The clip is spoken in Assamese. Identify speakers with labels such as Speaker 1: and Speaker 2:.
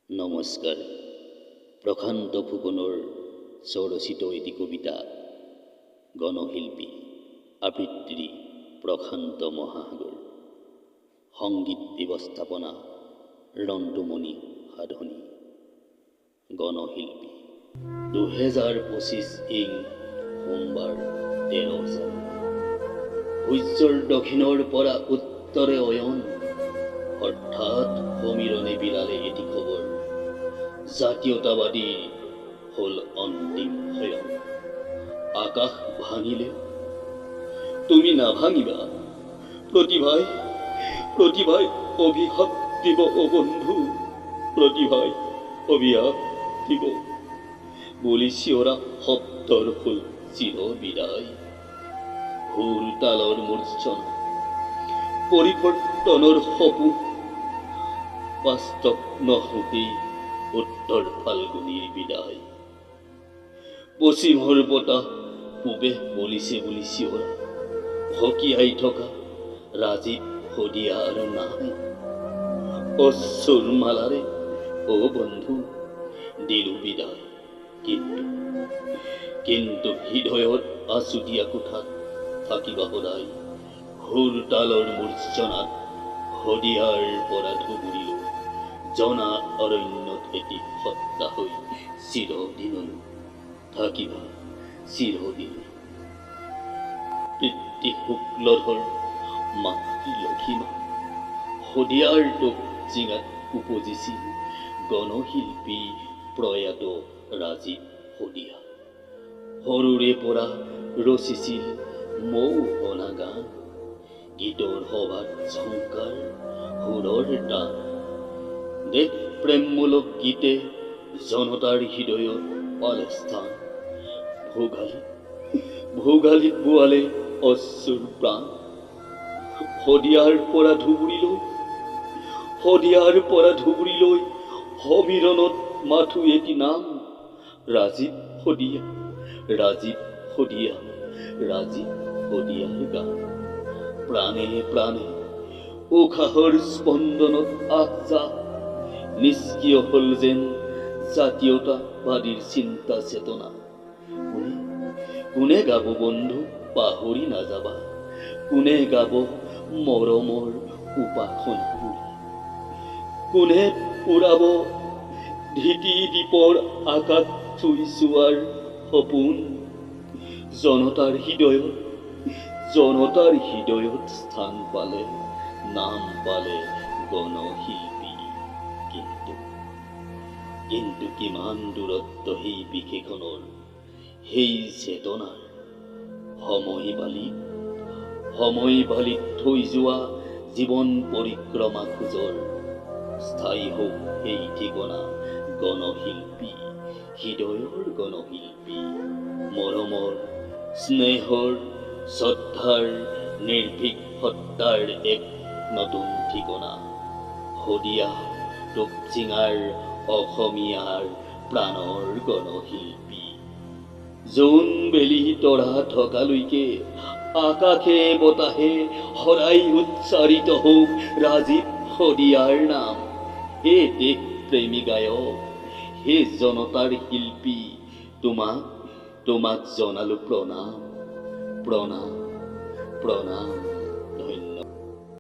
Speaker 1: নমস্কাৰ। প্ৰশান্ত ফুকনৰ স্বৰচিত এটি কবিতা গণশিল্পী আবৃত্তি প্ৰশান্ত মহাসাগৰ, সংগীত ব্যৱস্থাপনা ৰন্তুমণি সাধনী। গণশিল্পী 2025 ইং সোমবাৰ 13 চাল। সূৰ্যৰ দক্ষিণৰ পৰা উত্তৰে অয়ন, অৰ্থাৎ সমীৰণে বিলালে এটি খবৰ, জাতীয়তাবাদী হল অন্তিম শয়ন। আকাশ ভাঙিলে তুমি নাভাঙিবা, প্ৰতিভাই প্ৰতিভাই অভিশাপ দিব অ বন্ধু, প্ৰতিভাই অভিশাপ দিব বুলি চিঞৰা শব্দৰ ফুল চিৰ বিদায়। সুৰ তালৰ মূৰ্ছনা, পৰিৱৰ্তনৰ সপোন, বাস্তৱ নহওঁতেই উত্তৰ ফাল্গুনীৰ বিদায়। পশ্চিমৰ বতাহ পূবে বলিছে বুলি চিঞৰা, ভকিয়াই থকা ৰাজীৱ শদিয়াৰ নাই। অশ্ৰুৰ মালাৰে অ বন্ধু দিলো বিদায়, কিন্তু হৃদয়ত আছুতীয়া কোঠাত থাকিবা সদায়। সুৰ তালৰ মূৰ্ছনাত শদিয়াৰ পৰা ধুবুৰীলৈ, জনা অৰণ্যত এটি সত্তা হৈ চিৰদিনলৈ থাকিবা চিৰদিন। পিতৃ শুক্লধৰ মাতৃ লক্ষীমা, শদিয়াৰ টুপচিঙাত উপজিছিল গণশিল্পী প্ৰয়াত ৰাজীৱ শদিয়া। সৰুৰে পৰা ৰচিছিল মৌহনা গান, গীতৰ সভাত ঝংকাৰ সুৰৰ টান। দেশ প্ৰেমমূলক গীতে জনতাৰ হৃদয়ত পালে স্থান, ভোগালীত বোৱালে অশ্ৰুৰ প্ৰাণ। শদিয়াৰ পৰা ধুবুৰীলৈ সমীৰণত মাথো এটি নাম, ৰাজীৱ শদিয়া, ৰাজীৱ শদিয়া, ৰাজীৱ শদিয়াৰ গান। প্ৰাণে প্ৰাণে উশাহৰ স্পন্দনত আহজাহ, নিষ্ক্ৰিয় হল যেন জাতীয়তাবাদীৰ চিন্তা চেতনা। কোনে গাব বন্ধু পাহৰি নাযাবা, কোনে গাব মৰমৰ উপাসনা কৰি, কোনে উৰাব ধিতি দ্বীপৰ আকাশ চুই চোৱাৰ সপোন। জনতাৰ হৃদয়ত স্থান পালে, নাম পালে গণশিল্পী। কিন্তু কিমান দূৰত্ব সেই বিশেষণৰ, সেই চেতনাৰ। সময় বালিত থৈ যোৱা জীৱন পৰিক্ৰমা খোজৰ, স্থায়ী হওক সেই ঠিকনা গণশিল্পী, হৃদয়ৰ গণশিল্পী। মৰমৰ, স্নেহৰ, শ্ৰদ্ধাৰ, নিৰ্ভীক সত্তাৰ এক নতুন ঠিকনা, শদিয়া টুপচিঙাৰ অসমীয়াৰ প্ৰাণৰ গণশিল্পী। জোন বেলি তৰা থকালৈকে আকাশে বতাহে সদায় উচ্চাৰিত হওক ৰাজীৱ শদিয়াৰ নাম। হে দেশ প্ৰেমী গায়ক, হে জনতাৰ শিল্পী, তোমাক জনালো প্ৰণাম, প্ৰণাম, প্ৰণাম।